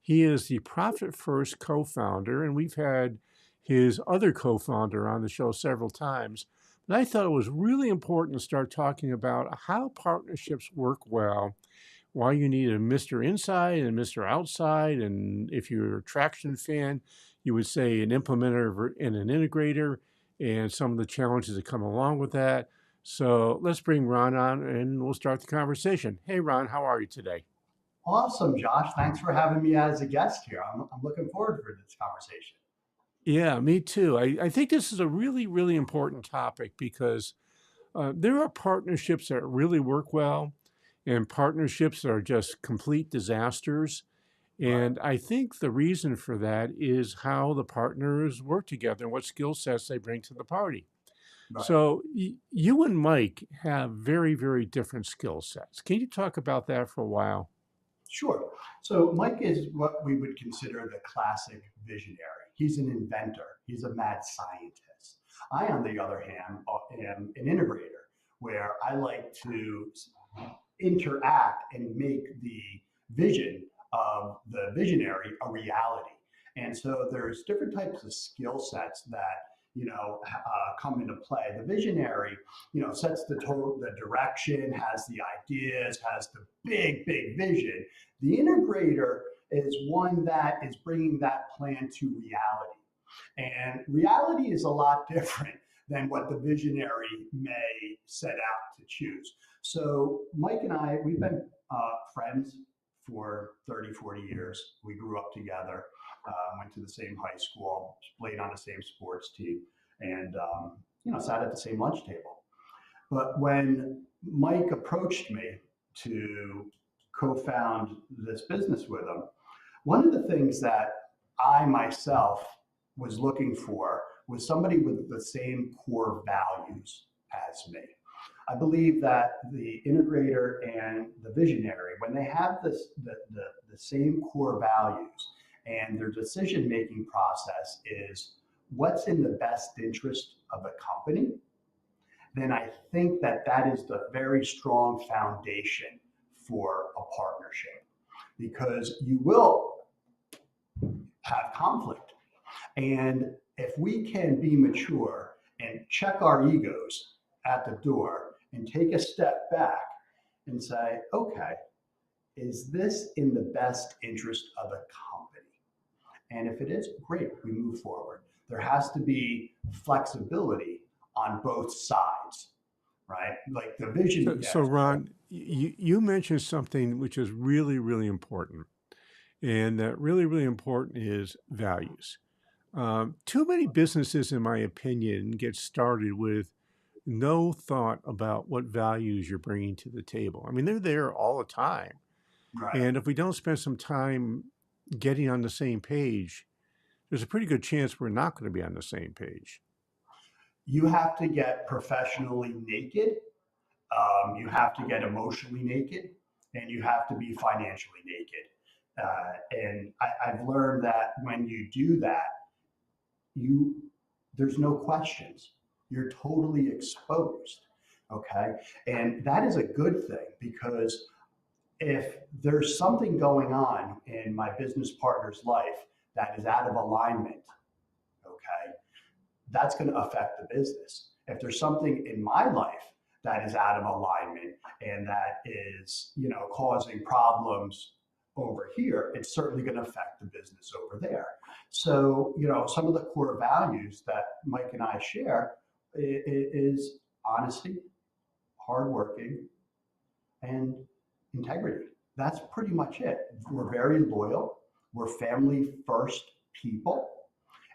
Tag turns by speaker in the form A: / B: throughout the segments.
A: He is the Profit First co-founder, and we've had his other co-founder on the show several times. But I thought it was really important to start talking about how partnerships work well, why you need a Mr. Inside and Mr. Outside, and if you're a traction fan, you would say an implementer and an integrator, and some of the challenges that come along with that. So let's bring Ron on and we'll start the conversation. Hey, Ron, how are you today?
B: Awesome, Josh. Thanks for having me as a guest here. I'm looking forward for this conversation.
A: Yeah, me too. I think this is a really, really important topic because there are partnerships that really work well and partnerships that are just complete disasters.
B: Right,
A: And I think the reason for that is how the partners work together and what skill sets they bring to the party.
B: right.
A: So you and Mike have very, very different skill sets. Can you talk about that for a while?
B: Sure. So Mike is what we would consider the classic visionary. He's an inventor. He's a mad scientist. I, on the other hand, am an integrator, where I like to interact and make the vision of the visionary a reality. And so there's different types of skill sets that come into play. The visionary, sets the direction, has the ideas, has the big vision. The integrator is one that is bringing that plan to reality. And reality is a lot different than what the visionary may set out to choose. So, Mike and I, we've been friends for 30, 40 years. We grew up together, went to the same high school, played on the same sports team, and sat at the same lunch table. But when Mike approached me to co-found this business with him, one of the things that I myself was looking for was somebody with the same core values as me. I believe that the integrator and the visionary, when they have the same core values and their decision making process is what's in the best interest of the company, then I think that that is the very strong foundation for a partnership because you will have conflict. And if we can be mature and check our egos at the door and take a step back and say, okay, is this in the best interest of the company? And if it is, great, we move forward. There has to be flexibility on both sides, right? Like the vision,
A: So
B: yes.
A: Ron, you mentioned something which is really, really important. And that really, really important is values. Too many businesses, in my opinion, get started with no thought about what values you're bringing to the table. I mean, they're there all the time.
B: Right.
A: And if we don't spend some time getting on the same page, there's a pretty good chance we're not going to be on the same page.
B: You have to get professionally naked, you have to get emotionally naked, and you have to be financially naked. And I've learned that when you do that, you there's no questions. You're totally exposed. Okay. And that is a good thing because if there's something going on in my business partner's life that is out of alignment, okay, that's going to affect the business. If there's something in my life that is out of alignment and that is, causing problems over here, it's certainly going to affect the business over there. So, some of the core values that Mike and I share is honesty, hardworking, and integrity. That's pretty much it. We're very loyal. We're family first people.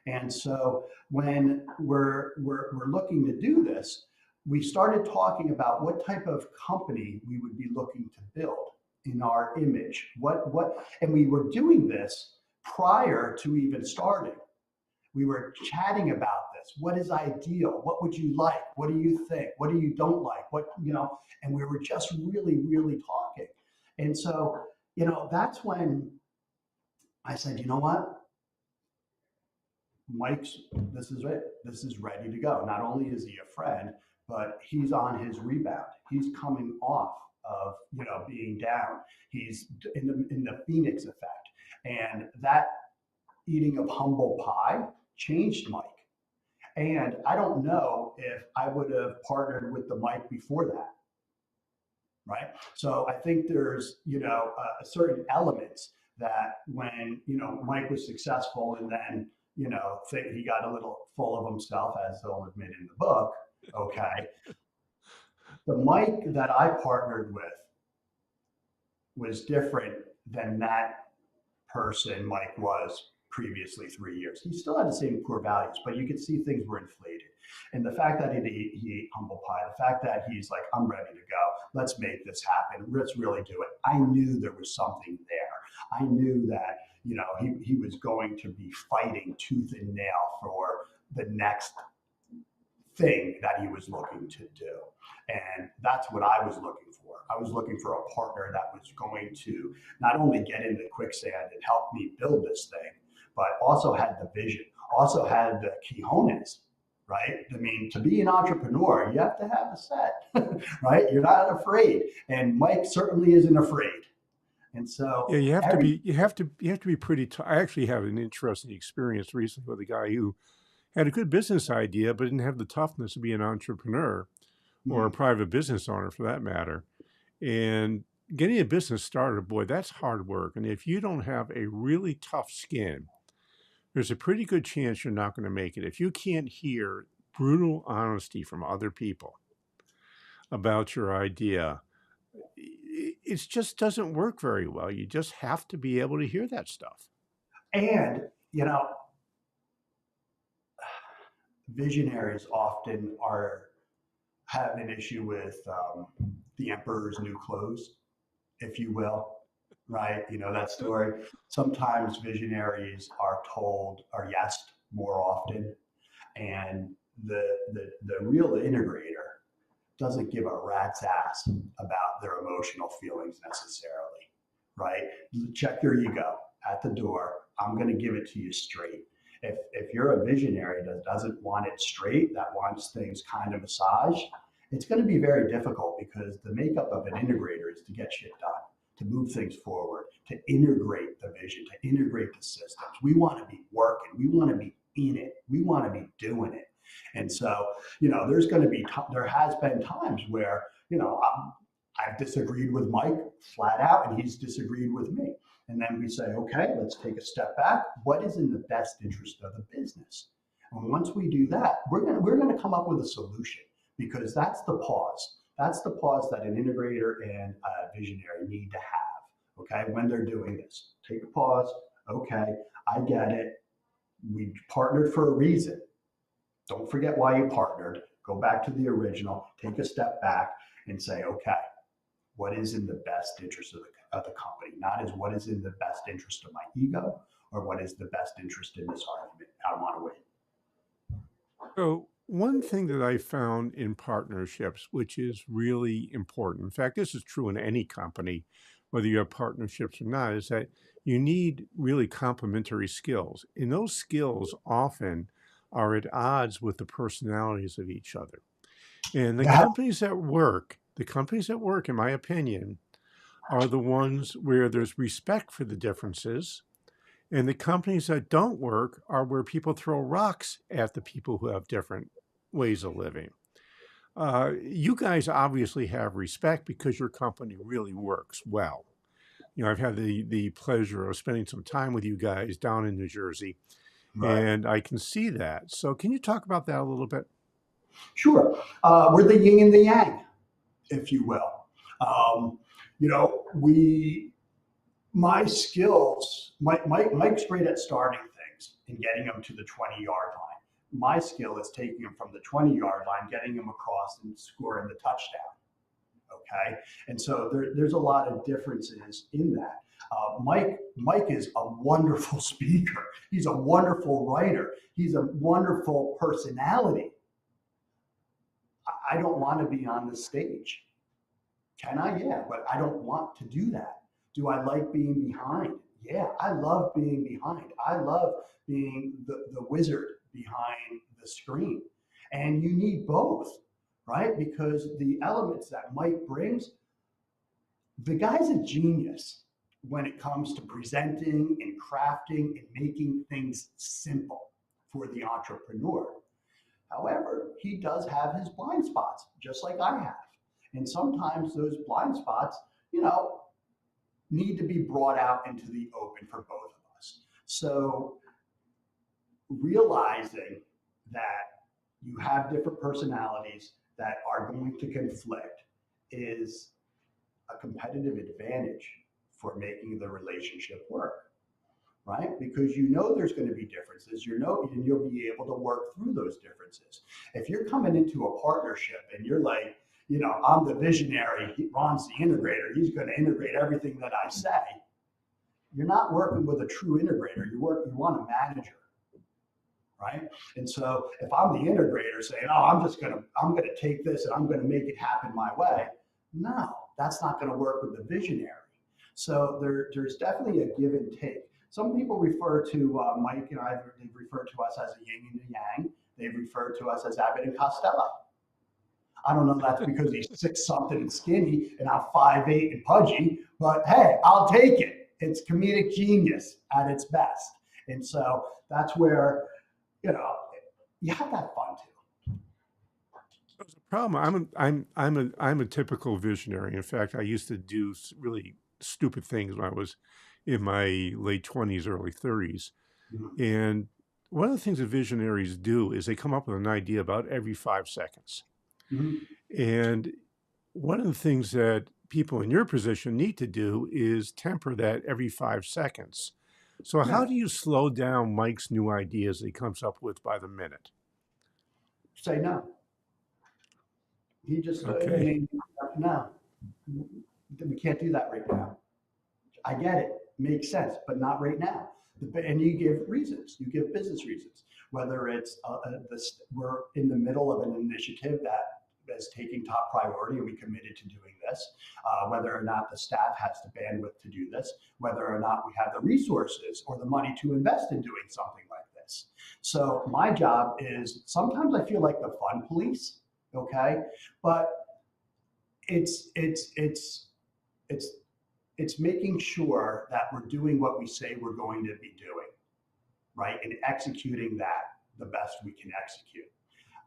B: And so when we're looking to do this, we started talking about what type of company we would be looking to build in our image. And we were doing this prior to even starting. We were chatting about this. What is ideal? What would you like? What do you think? What do you don't like? And we were just really, really talking. And so, that's when I said, you know what? Mike's, this is it. This is ready to go. Not only is he a friend, but he's on his rebound. He's coming off of being down. He's in the Phoenix effect. And that eating of humble pie changed Mike. And I don't know if I would have partnered with the Mike before that, right? So I think there's, certain elements that when, Mike was successful and then, think he got a little full of himself, as they'll admit in the book, okay, the Mike that I partnered with was different than that person Mike was previously 3 years. He still had the same core values, but you could see things were inflated. And the fact that he ate humble pie, the fact that he's like, I'm ready to go, let's make this happen, let's really do it. I knew there was something there. I knew that, he was going to be fighting tooth and nail for the next thing that he was looking to do. And that's what I was looking for. I was looking for a partner that was going to not only get into quicksand and help me build this thing, but also had the vision, also had the cojones, right? I mean, to be an entrepreneur, you have to have a set, right? You're not afraid. And Mike certainly isn't afraid. And so
A: Yeah, you have to be pretty. I actually have an interesting experience recently with a guy who had a good business idea, but didn't have the toughness to be an entrepreneur or a private business owner for that matter. And getting a business started, boy, that's hard work. And if you don't have a really tough skin, there's a pretty good chance you're not going to make it. If you can't hear brutal honesty from other people about your idea, it just doesn't work very well. You just have to be able to hear that stuff.
B: and visionaries often have an issue with the emperor's new clothes, if you will, right? You know that story. Sometimes visionaries are yes more often, and the real integrator doesn't give a rat's ass about their emotional feelings necessarily, right? Check your ego at the door. I'm going to give it to you straight. If you're a visionary that doesn't want it straight, that wants things kind of massaged, it's going to be very difficult because the makeup of an integrator is to get shit done, to move things forward, to integrate the vision, to integrate the systems. We want to be working. We want to be in it. We want to be doing it. And so, there has been times where, I've disagreed with Mike flat out and he's disagreed with me. And then we say, okay, let's take a step back. What is in the best interest of the business? And once we do that, we're gonna come up with a solution because that's the pause. That's the pause that an integrator and a visionary need to have. Okay, when they're doing this, take a pause. Okay, I get it. We partnered for a reason. Don't forget why you partnered. Go back to the original. Take a step back and say, okay, what is in the best interest of the company, not as what is in the best interest of my ego or what is the best interest in this argument. I want to win.
A: So, one thing that I found in partnerships, which is really important, in fact, this is true in any company, whether you have partnerships or not, is that you need really complementary skills. And those skills often are at odds with the personalities of each other. And
B: Yeah.
A: the companies that work, in my opinion, are the ones where there's respect for the differences. And the companies that don't work are where people throw rocks at the people who have different ways of living. You guys obviously have respect because your company really works well. I've had the pleasure of spending some time with you guys down in New Jersey,
B: Right.
A: and I can see that. So, can you talk about that a little bit?
B: Sure. We're the yin and the yang, if you will. Um, we my skills, Mike's great at starting things and getting them to the 20-yard line. My skill is taking them from the 20-yard line, getting them across and scoring the touchdown. Okay. And so there's a lot of differences in that. Mike is a wonderful speaker. He's a wonderful writer. He's a wonderful personality. I don't want to be on the stage. Can I? Yeah, but I don't want to do that. Do I like being behind? Yeah, I love being behind. I love being the wizard behind the screen. And you need both, right? Because the elements that Mike brings, the guy's a genius. when it comes to presenting and crafting and making things simple for the entrepreneur. However, he does have his blind spots, just like I have. And sometimes those blind spots, you know, need to be brought out into the open for both of us. So realizing that you have different personalities that are going to conflict is a competitive advantage for making the relationship work, right? Because you know there's going to be differences, you know, and you'll be able to work through those differences. If you're coming into a partnership and you're like, you know, I'm the visionary, Ron's the integrator, he's going to integrate everything that I say, you're not working with a true integrator. You want a manager, right? And so if I'm the integrator saying, "Oh, I'm gonna take this and I'm gonna make it happen my way," no, that's not going to work with the visionary. So there's definitely a give and take. Some people refer to Mike and I. They've referred to us as a yin and a yang. They've referred to us as Abbott and Costello. I don't know if that's because he's 6 something and skinny, and I'm 5'8" and pudgy, but hey, I'll take it. It's comedic genius at its best, and so that's where, you know, you have that fun too.
A: There's a problem. I'm a typical visionary. In fact, I used to do really stupid things when I was in my late 20s, early 30s.
B: Mhm.
A: And one of the things that visionaries do is they come up with an idea about every 5 seconds.
B: Mhm.
A: And one of the things that people in your position need to do is temper that every 5 seconds. So, how
B: Yeah,
A: do you slow down Mike's new ideas that he comes up with by the minute?
B: say no. He just, I
A: Okay.
B: mean, no, we can't do that right now. I get it, makes sense, but not right now. And you give reasons, you give business reasons, whether it's this, we're in the middle of an initiative that is taking top priority and we committed to doing this, whether or not the staff has the bandwidth to do this, whether or not we have the resources or the money to invest in doing something like this. So my job is, sometimes I feel like the fun police, okay? But it's it's it's it's it's making sure that we're doing what we say we're going to be doing, right? And executing that the best we can execute.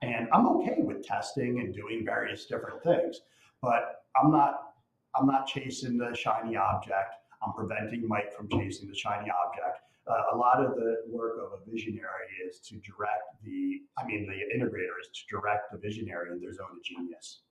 B: And I'm okay with testing and doing various different things, but I'm not chasing the shiny object. I'm preventing Mike from chasing the shiny object. A lot of the work of a visionary is to direct the integrator is to direct the visionary in their zone of genius,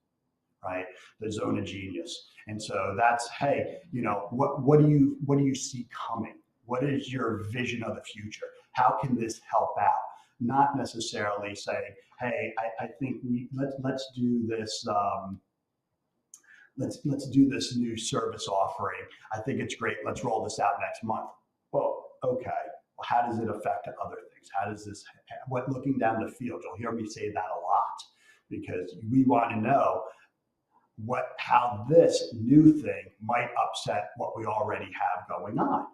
B: right? The zone of genius. And so that's, hey, you know, what do you see coming? What is your vision of the future? How can this help out? Not necessarily saying, hey, I think let's do this. Let's do this new service offering. I think it's great. Let's roll this out next month. Well, okay. Well, how does it affect other things? How does this? What looking down the field? You'll hear me say that a lot because we want to know how this new thing might upset what we already have going on.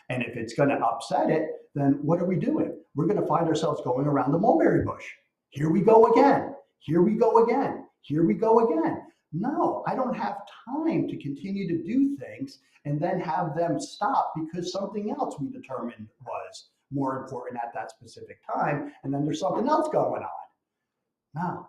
B: And if it's going to upset it, then what are we doing? We're going to find ourselves going around the mulberry bush. Here we go again. Here we go again. Here we go again. No, I don't have time to continue to do things and then have them stop because something else we determined was more important at that specific time. And then there's something else going on. No,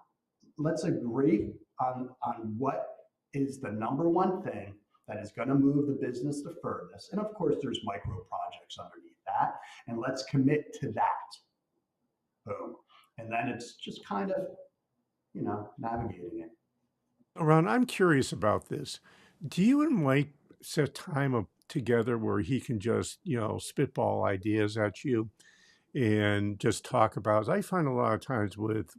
B: let's agree on what is the number one thing that is going to move the business the furthest. And of course, there's micro projects underneath that. And let's commit to that. Boom. And then it's just kind of, navigating it.
A: Ron, I'm curious about this. Do you and Mike set time up together where he can just, spitball ideas at you and just talk about? I find a lot of times with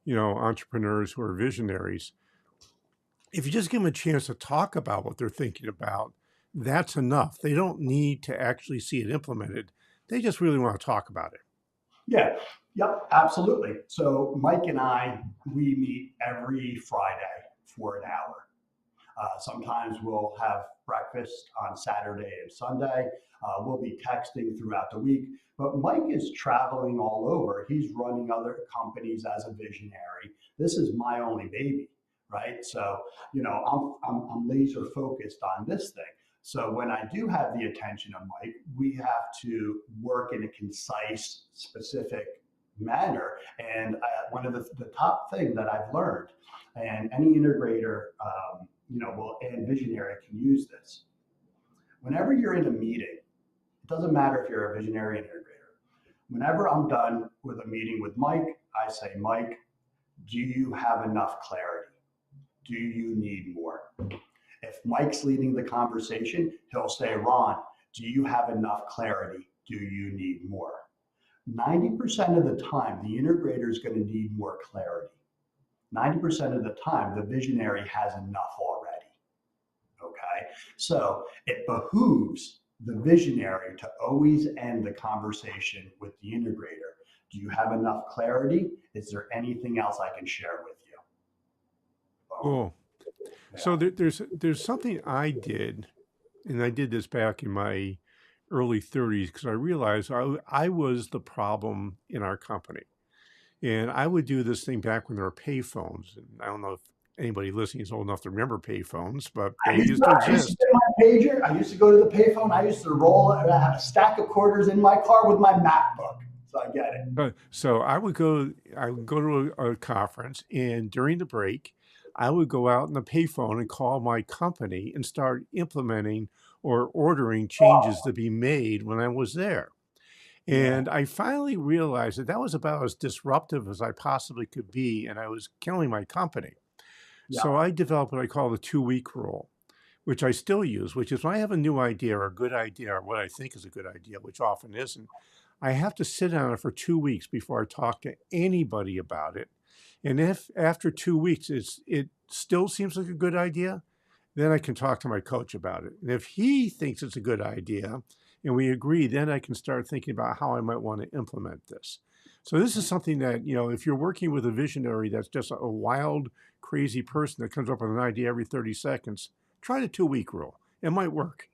A: entrepreneurs who are visionaries, if you just give them a chance to talk about what they're thinking about, that's enough. They don't need to actually see it implemented. They just really want to talk about it.
B: Yeah, yep, absolutely. So Mike and I, we meet every Friday for an hour. Sometimes we'll have breakfast on Saturday and Sunday. We'll be texting throughout the week. But Mike is traveling all over. He's running other companies as a visionary. This is my only baby, right? So, I'm laser focused on this thing. So when I do have the attention of Mike, we have to work in a concise, specific manner. And one of the top thing that I've learned, and any integrator, will and visionary can use this. Whenever you're in a meeting, it doesn't matter if you're a visionary integrator. Whenever I'm done with a meeting with Mike, I say, Mike, do you have enough clarity? Do you need more? If Mike's leading the conversation, he'll say, Ron, do you have enough clarity? Do you need more? 90% of the time, the integrator is going to need more clarity. 90% of the time, the visionary has enough already. Okay? So it behooves the visionary to always end the conversation with the integrator. Do you have enough clarity? Is there anything else I can share with you? Boom.
A: Oh, so
B: Yeah.
A: there's something I did, and I did this back in my early 30s because I realized I was the problem in our company. And I would do this thing back when there were payphones. And I don't know if anybody listening is old enough to remember payphones, but they used to
B: I used to
A: exist.
B: get my pager. I used to go to the payphone. I used to roll a stack of quarters in my car with my MacBook. So I get it.
A: So I would go to a conference, and during the break, I would go out in the payphone and call my company and start implementing or ordering changes
B: Oh,
A: to be made when I was there.
B: yeah,
A: And I finally realized that that was about as disruptive as I possibly could be, and I was killing my company. So
B: yeah,
A: I developed what I call the 2 week rule, which I still use, which is when I have a new idea or a good idea or what I think is a good idea, which often isn't, I have to sit on it for 2 weeks before I talk to anybody about it. And if after 2 weeks it still seems like a good idea, then I can talk to my coach about it. And if he thinks it's a good idea and we agree, then I can start thinking about how I might want to implement this. So this is something that, if you're working with a visionary that's just a wild, crazy person that comes up with an idea every 30 seconds, try the 2 week rule. It might work.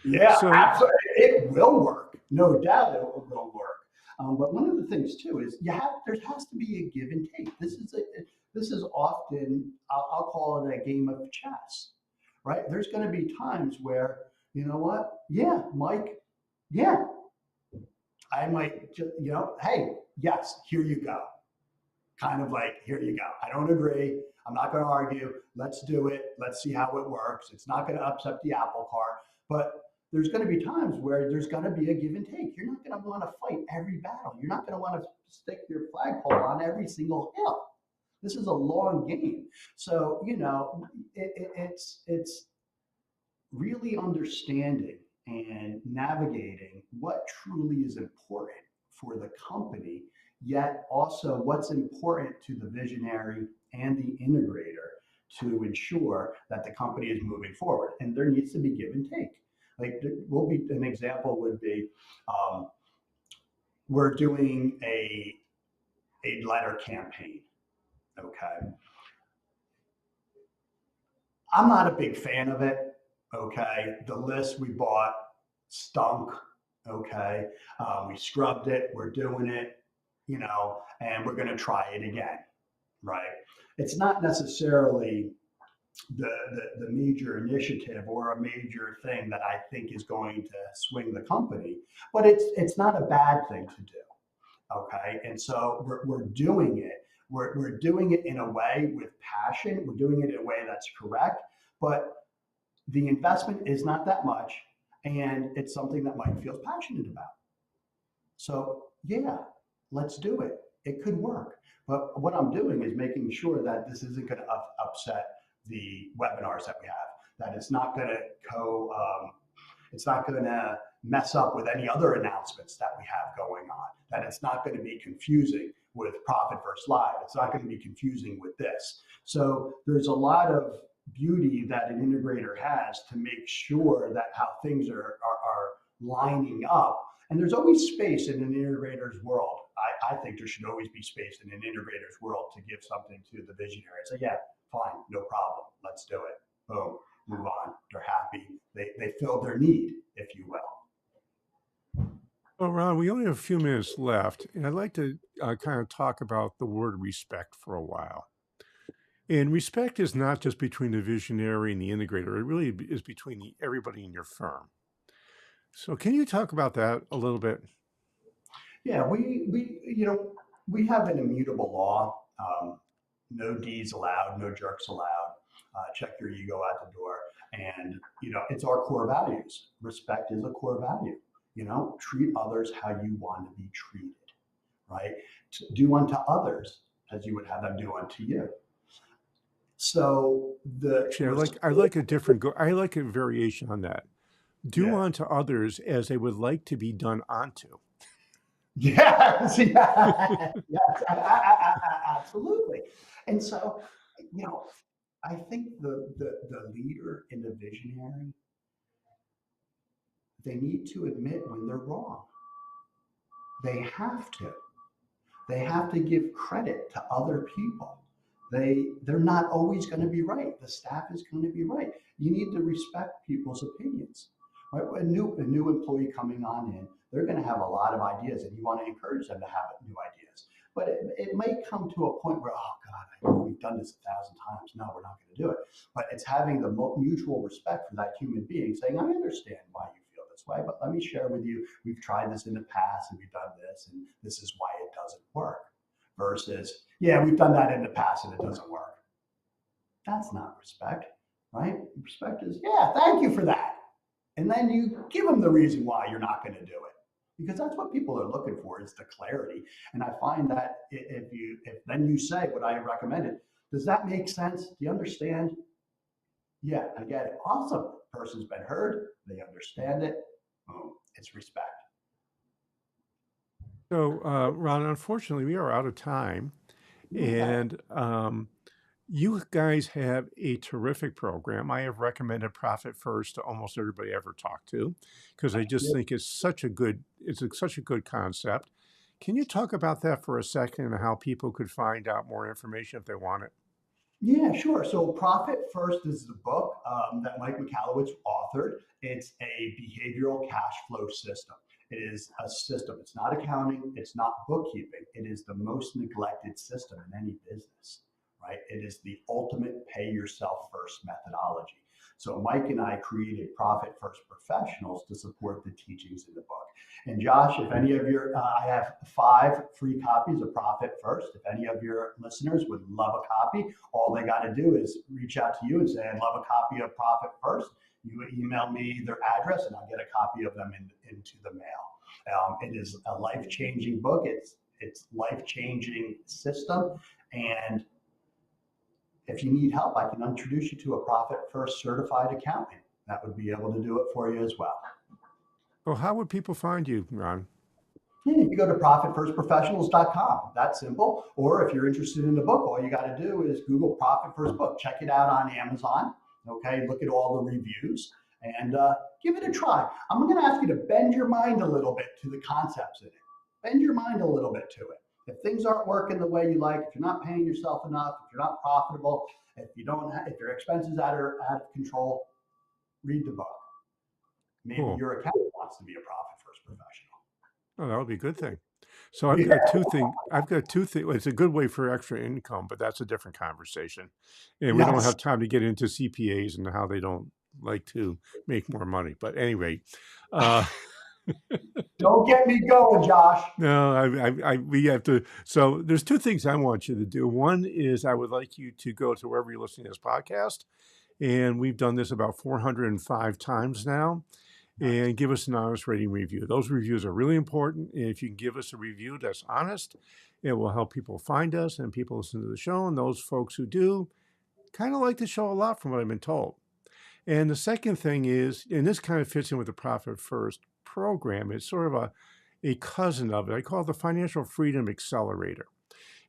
B: yeah.
A: So,
B: Absolutely, it will work. No doubt, it will work. But one of the things too is there has to be a give and take. This is often I'll call it a game of chess, right? There's going to be times where you know what? Yeah, Mike. Yeah, I might just hey, yes, here you go. Kind of like, here you go. I don't agree. I'm not going to argue. Let's do it. Let's see how it works. It's not going to upset the apple cart, but there's going to be times where there's going to be a give and take. You're not going to want to fight every battle. You're not going to want to stick your flagpole on every single hill. This is a long game. So, it's really understanding and navigating what truly is important for the company, yet also what's important to the visionary and the integrator to ensure that the company is moving forward. And there needs to be give and take. Like, will be an example would be um, we're doing a letter campaign. Okay, I'm not a big fan of it. Okay, the list we bought stunk. Okay, we scrubbed it. We're doing it, and we're going to try it again. Right? It's not necessarily the major initiative or a major thing that I think is going to swing the company, but it's not a bad thing to do. Okay, and so we're doing it. We're doing it in a way with passion. We're doing it in a way that's correct, but the investment is not that much, and it's something that Mike feels passionate about. So yeah, let's do it. It could work. But what I'm doing is making sure that this isn't going to upset the webinars that we have. That it's not going to it's not going to mess up with any other announcements that we have going on. That it's not going to be confusing with Profit versus Live. It's not going to be confusing with this. So there's a lot of beauty that an integrator has to make sure that how things are lining up. And there's always space in an integrator's world. I think there should always be space in an integrator's world to give something to the visionary. So yeah, fine, no problem. Let's do it. Boom, move on. They're happy. They filled their need, if you will.
A: well, Ron, we only have a few minutes left, and I'd like to kind of talk about the word respect for a while. And respect is not just between the visionary and the integrator. It really is between everybody in your firm. So can you talk about that a little bit?
B: Yeah, we have an immutable law. No D's allowed, no jerks allowed. Check your ego out the door. And, it's our core values. Respect is a core value. Treat others how you want to be treated, right? Do unto others as you would have them do unto you. So the
A: Actually, I like a variation on that. Do
B: yeah,
A: unto others as they would like to be done unto.
B: yes, yes, absolutely. And so, you know, I think the leader and the visionary, they need to admit when they're wrong. They have to. They have to give credit to other people. They're not always going to be right. The staff is going to be right. You need to respect people's opinions. Right? A new employee coming on in, they're going to have a lot of ideas, and you want to encourage them to have new ideas. But it may come to a point where, oh God, we've done this 1,000 times. No, we're not going to do it. But it's having the mutual respect for that human being, saying, I understand why you feel this way, but let me share with you, we've tried this in the past and we've done this, and this is why it doesn't work. Versus, yeah, we've done that in the past and it doesn't work. That's not respect, right? Respect is, yeah, thank you for that. And then you give them the reason why you're not going to do it. Because that's what people are looking for, is the clarity. And I find that if then you say what I recommended, does that make sense? Do you understand? Yeah, I get it. Awesome. Person's been heard. They understand it. Boom. It's respect.
A: So, Ron, unfortunately, we are out of time.
B: Okay.
A: And you guys have a terrific program. I have recommended Profit First to almost everybody I ever talked to because I just think such a good concept. Can you talk about that for a second and how people could find out more information if they want it?
B: Yeah, sure. So Profit First is the book that Mike Michalowicz authored. It's a behavioral cash flow system. It is a system. It's not accounting. It's not bookkeeping. It is the most neglected system in any business, right? It is the ultimate pay yourself first methodology. So Mike and I created Profit First Professionals to support the teachings in the book. And Josh, if any of I have 5 free copies of Profit First. If any of your listeners would love a copy, all they got to do is reach out to you and say, I'd love a copy of Profit First. You email me their address and I'll get a copy of them into the mail. It is a life-changing book. It's life-changing system. And if you need help, I can introduce you to a Profit First certified accountant that would be able to do it for you as well.
A: Well, how would people find you, Ron?
B: Yeah, you go to profitfirstprofessionals.com. That's simple. Or if you're interested in the book, all you got to do is Google Profit First Book. Check it out on Amazon. Okay, look at all the reviews and give it a try. I'm going to ask you to bend your mind a little bit to the concepts in it. Bend your mind a little bit to it. If things aren't working the way you like, if you're not paying yourself enough, if you're not profitable, if your expenses are out of control, read the book. Maybe
A: Cool.
B: your accountant wants to be a Profit First professional.
A: Oh, that would be a good thing. So I've got
B: Yeah.
A: two things. I've got two things. It's a good way for extra income, but that's a different conversation. And we don't
B: Yes.
A: have time to get into CPAs and how they don't like to make more money. But anyway, uh,
B: Don't get me going, Josh.
A: no, we have to. So there's two things I want you to do. One is I would like you to go to wherever you're listening to this podcast, and we've done this about 405 times now,
B: Nice.
A: and give us an honest rating review. Those reviews are really important. And if you can give us a review that's honest, it will help people find us and people listen to the show. And those folks who do kind of like the show a lot from what I've been told. And the second thing is, and this kind of fits in with the Profit First program, it's sort of a cousin of it. I call it the Financial Freedom Accelerator.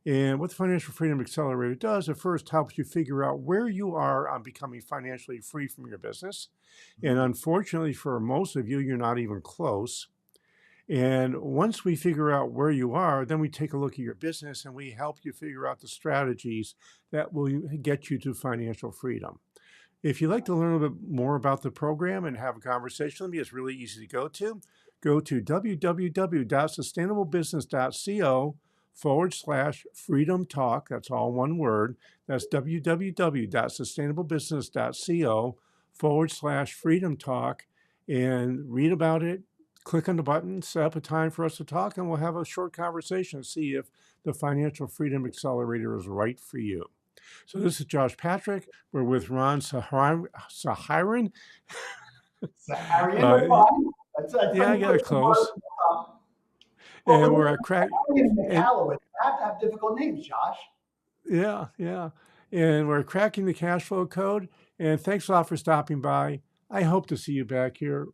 A: And what the Financial Freedom Accelerator does, it first helps you figure out where you are on becoming financially free from your business. And unfortunately, for most of you, you're not even close. And once we figure out where you are, then we take a look at your business and we help you figure out the strategies that will get you to financial freedom. If you'd like to learn a little bit more about the program and have a conversation with me, it's really easy to go to. Go to www.sustainablebusiness.co www.freedom talk. That's all one word. That's www.sustainablebusiness.co/freedom talk, and read about it. Click on the button, set up a time for us to talk, and we'll have a short conversation to see if the Financial Freedom Accelerator is right for you. So this is Josh Patrick. We're with Ron Saharyan.
B: Saharian,
A: Uh,
B: that's fine. That's
A: yeah,
B: when
A: I
B: you
A: got
B: put
A: it
B: some words
A: close.
B: in the top. Well,
A: And
B: the
A: we're
B: word
A: at crack.
B: Saharian and
A: And
B: McAllowitz have to have difficult names, Josh.
A: yeah, yeah. And we're cracking the cash flow code. And thanks a lot for stopping by. I hope to see you back here